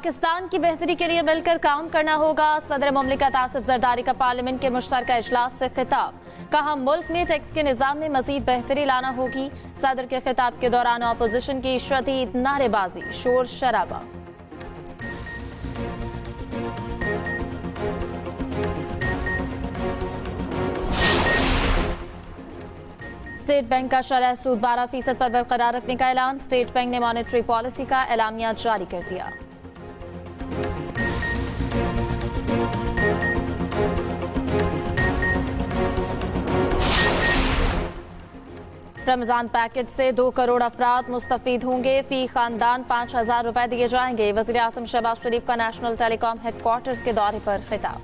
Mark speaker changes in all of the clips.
Speaker 1: पाकिस्तान की बेहतरी के लिए मिलकर काम करना होगा। सदर मुमलिकत आसिफ जरदारी का पार्लियामेंट के मुश्तरका इजलास से खिताब। कहा मुल्क में टैक्स के निज़ाम में मजीद बेहतरी लाना होगी। सदर के खिताब के दौरान अपोजिशन की शदीद नारेबाजी, शोर शराबा। स्टेट बैंक का शरह सूद 12% पर बरकरार रखने का ऐलान। स्टेट बैंक ने मॉनेटरी पॉलिसी का एलामिया जारी कर दिया। रमजान पैकेज से 2 करोड़ अफराद मुस्तफीद होंगे। फी खानदान 5,000 रुपए दिए जाएंगे। वज़ीर आज़म शहबाज शरीफ का नेशनल टेलीकॉम हेडक्वार्टर्स के दौरे पर खिताब।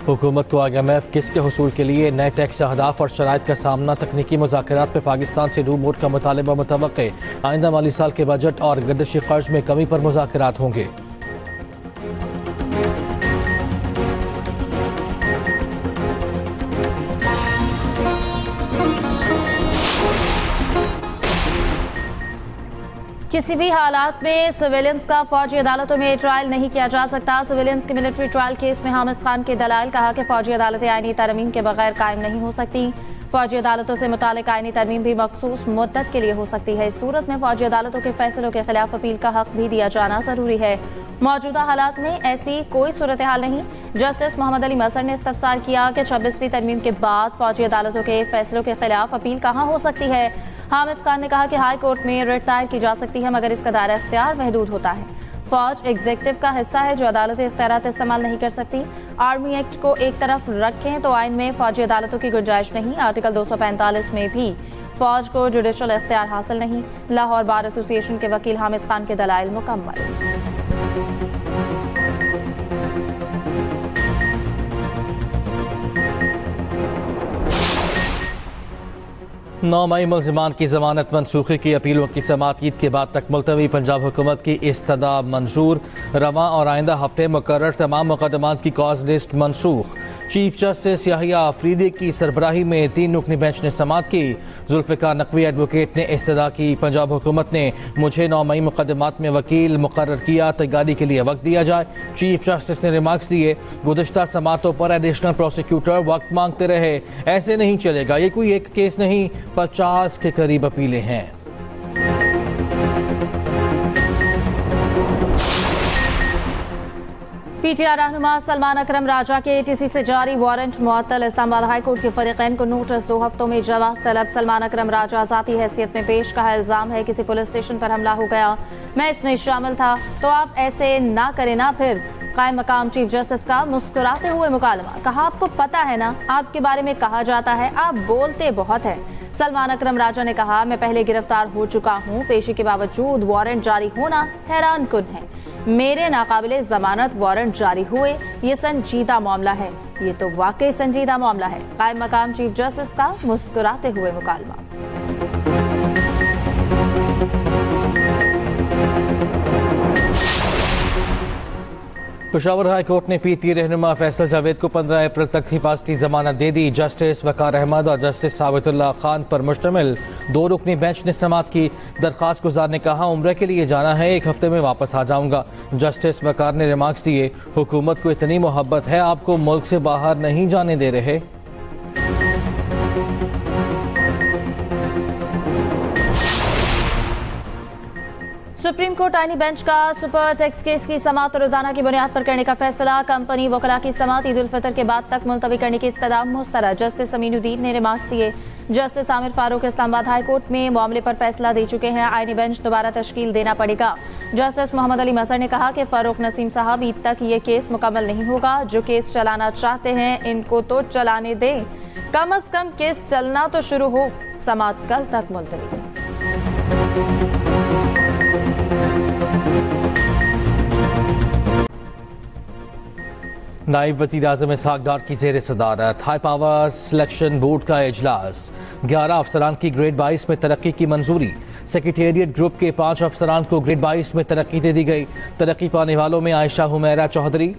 Speaker 2: हुकूमत को IMF किस्त के हुसूल के लिए नए टैक्स अहदाफ और शराइत का सामना। तकनीकी मुज़ाकरात में पाकिस्तान से रू मोड का मुतालबा मुतवक्के। आइंदा माली साल के बजट और गर्दिशी कर्ज में कमी पर मुज़ाकरात होंगे।
Speaker 1: किसी भी हालात में सिविलियंस का फौजी अदालतों में ट्रायल नहीं किया जा सकता। सिविलियंस के मिलिट्री ट्रायल केस में हामिद खान के दलाइल। कहा कि फौजी अदालतें आईनी तरमीम के बगैर कायम नहीं हो सकती। फौजी अदालतों से मुतालिक आईनी तरमीम भी मखसूस मुद्दत के लिए हो सकती है। इस सूरत में फौजी अदालतों के फैसलों के खिलाफ अपील का हक भी दिया जाना जरूरी है। मौजूदा हालात में ऐसी कोई सूरत हाल नहीं। जस्टिस मोहम्मद अली मसर ने इस्तफसार किया कि 26वीं तरमीम के बाद फौजी अदालतों के फैसलों के खिलाफ अपील कहाँ हो सकती है। हामिद खान ने कहा कि हाई कोर्ट में रिट दायर की जा सकती है, मगर इसका दायरा इख्तियार महदूद होता है। फौज एग्जीक्यूटिव का हिस्सा है जो अदालती इख्तियारात इस्तेमाल नहीं कर सकती। आर्मी एक्ट को एक तरफ रखें तो आइन में फौजी अदालतों की गुंजाइश नहीं। आर्टिकल 245 में भी फौज को जुडिशल इख्तियार हासिल नहीं। लाहौर बार एसोसिएशन के वकील हामिद खान के दलाइल मुकम्मल।
Speaker 2: 9 मई मुल्ज़िमान की ज़मानत मनसूखी की अपीलों की समाअत ईद के बाद तक मुलतवी। पंजाब हुकूमत की इस्तदा मंजूर। रवां और आइंदा हफ्ते मुकर्रर तमाम मुकदमात की कॉज लिस्ट मनसूख। चीफ जस्टिस याहिया अफरीदी की सरबराही में 3 रुकनी बेंच ने समाअत की। जुल्फ़िकार नकवी एडवोकेट ने इस्तदा की। पंजाब हुकूमत ने मुझे 9 मई मुकदमात में वकील मुकर्रर किया, तैयारी के लिए वक्त दिया जाए। चीफ जस्टिस ने रिमार्क्स दिए, गुज़िश्ता समाअतों पर एडिशनल प्रोसिक्यूटर वक्त मांगते रहे। ऐसे नहीं चलेगा, ये कोई एक केस नहीं, 50 के करीब अपीलें हैं।
Speaker 1: PTI रहनुमा सलमान अकरम राजा के ATC से जारी वारंट मुअत्तल। इस्लामाबाद हाई कोर्ट के फरीकैन को नोटिस। 2 हफ्तों में जवाब तलब। सलमान अकरम राजा ज़ाती हैसियत में पेश। कहा इल्ज़ाम है किसी पुलिस स्टेशन पर हमला हो गया, मैं इसमें शामिल था, तो आप ऐसे ना करें ना। फिर कायम मकाम चीफ जस्टिस का मुस्कुराते हुए मुकालमा। कहा आपको पता है ना आपके बारे में कहा जाता है, आप बोलते बहुत हैं। सलमान अकरम राजा ने कहा मैं पहले गिरफ्तार हो चुका हूँ, पेशी के बावजूद वारंट जारी होना हैरान कुन है। मेरे नाकाबिले जमानत वारंट जारी हुए, ये संजीदा मामला है, ये तो वाकई संजीदा मामला है। कायम मकाम चीफ जस्टिस का मुस्कुराते हुए मुकालमा।
Speaker 2: पेशावर हाई कोर्ट ने PTI रहनुमा फैसल जावेद को 15 अप्रैल तक हिफाजती जमानत दे दी। जस्टिस वकार अहमद और जस्टिस साबितुल्लाह खान पर मुश्तमिल 2 रुकनी बेंच ने समाअत की। दरख्वास्त गुजार ने कहा उम्रे के लिए जाना है, 1 हफ्ते में वापस आ जाऊंगा। जस्टिस वकार ने रिमार्क्स दिए, हुकूमत को इतनी मोहब्बत है, आपको मुल्क से बाहर नहीं जाने दे रहे।
Speaker 1: सुप्रीम कोर्ट आईनी बेंच का सुपर टैक्स केस की समाअत रोजाना की बुनियाद पर करने का फैसला। कंपनी वकला की समाअत ईद उल फितर के बाद तक मुलतवी करने की इस्तदा मुस्तरद। जस्टिस अमीनुद्दीन ने रिमार्क्स दिए। Justice Aamir Farooq Islamabad high court में मामले पर फैसला दे चुके हैं। आईनी बेंच दोबारा तश्कील देना पड़ेगा। जस्टिस मोहम्मद अली मसर ने कहा कि फारूक नसीम साहब ईद तक ये केस मुकम्मल नहीं होगा। जो केस चलाना चाहते हैं इनको तो चलाने दें, कम अज कम केस चलना तो शुरू हो। समाअत कल तक मुलतवी।
Speaker 2: नायब वज़ीर आज़म इसहाक डार की ज़ेर सदारत हाई पावर सिलेक्शन बोर्ड का इजलास। 11 अफसरान की ग्रेड 22 में तरक्की की मंजूरी। सेक्रेटेरिएट ग्रुप के 5 अफसरान को ग्रेड 22 में तरक्की दे दी गई। तरक्की पाने वालों में आयशा हुमैरा चौधरी,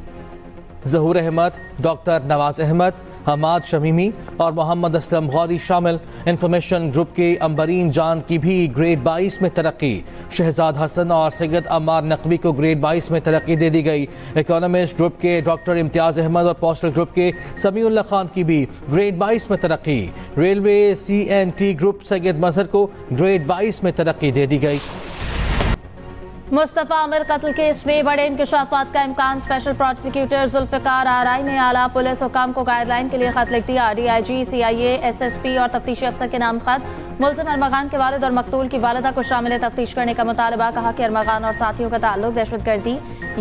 Speaker 2: ज़हूर अहमद, डॉक्टर नवाज अहमद, हमाद शमीमी और मोहम्मद असलम गौरी शामिल। इंफॉर्मेशन ग्रुप के अंबरीन जान की भी ग्रेड 22 में तरक्की। शहजाद हसन और सैयद अम्मार नकवी को ग्रेड 22 में तरक्की दे दी गई। इकोनॉमिस्ट ग्रुप के डॉक्टर इम्तियाज अहमद और पोस्टल ग्रुप के समीउल्लाह खान की भी ग्रेड 22 में तरक्की। रेलवे CNT ग्रुप सैयद मजहर को ग्रेड 22 में तरक्की दे दी गई।
Speaker 1: मुस्तफा अमीर कत्ल केस में बड़े इंकशाफात का इम्कान। स्पेशल प्रोसिक्यूटर जुल्फिकार आरआई ने आला पुलिस हुकाम को गाइडलाइन के लिए खत लिख दिया। DIG, CIA, SSP और तफ्तीशी अफसर के नाम खत। मुलजिम अरमगान के वालिद और मकतूल की वालिदा को शामिल तफ्तीश करने का मुतालबा। कहा कि अरमगान और साथियों का ताल्लुक दहशतगर्दी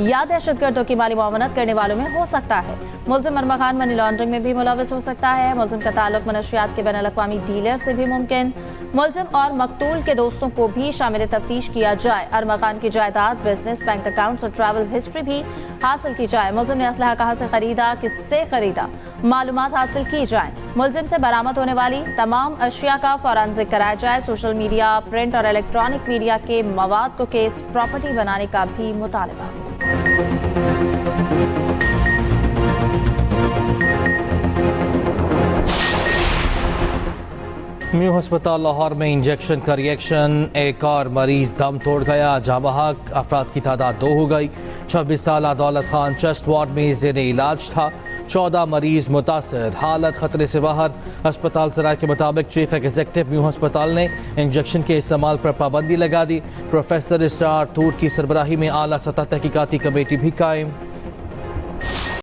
Speaker 1: या दहशतगर्दों की माली मुआवनत करने वालों में हो सकता है। मुलजिम अरमगान मनी लॉन्ड्रिंग में भी मुलविस हो सकता है। मुलजिम का ताल्लुक मनशियात के बैनुल-अक़वामी डीलर से भी मुमकिन। मुलजिम और मकतूल के दोस्तों को भी शामिल तफ्तीश किया जाए। अरमगान की जायदाद, बिजनेस, बैंक अकाउंट्स और ट्रैवल हिस्ट्री भी हासिल की जाए। मुलजिम ने असलहा कहाँ से खरीदा, किससे खरीदा, मालूमात हासिल की जाए। मुलजिम से बरामद होने वाली तमाम अशिया का फॉरेंसिक कराया जाए। सोशल मीडिया, प्रिंट और इलेक्ट्रॉनिक मीडिया के मवाद को केस प्रॉपर्टी बनाने का भी मुतालबा।
Speaker 2: म्यू अस्पताल लाहौर में इंजेक्शन का रिएक्शन, एक और मरीज दम तोड़ गया। जामबहक अफराद की तादाद 2 हो गई। 26 साल दौलत खान चेस्ट वार्ड में ज़ेरे इलाज था। 14 मरीज मुतासर, हालत खतरे से बाहर। अस्पताल सराय के मुताबिक चीफ एग्जीक्यूटिव म्यू अस्पताल ने इंजेक्शन के इस्तेमाल पर पाबंदी लगा दी। प्रोफेसर इसरार तूर की सरबराही में आला सतह तहकीकाती कमेटी भी कायम।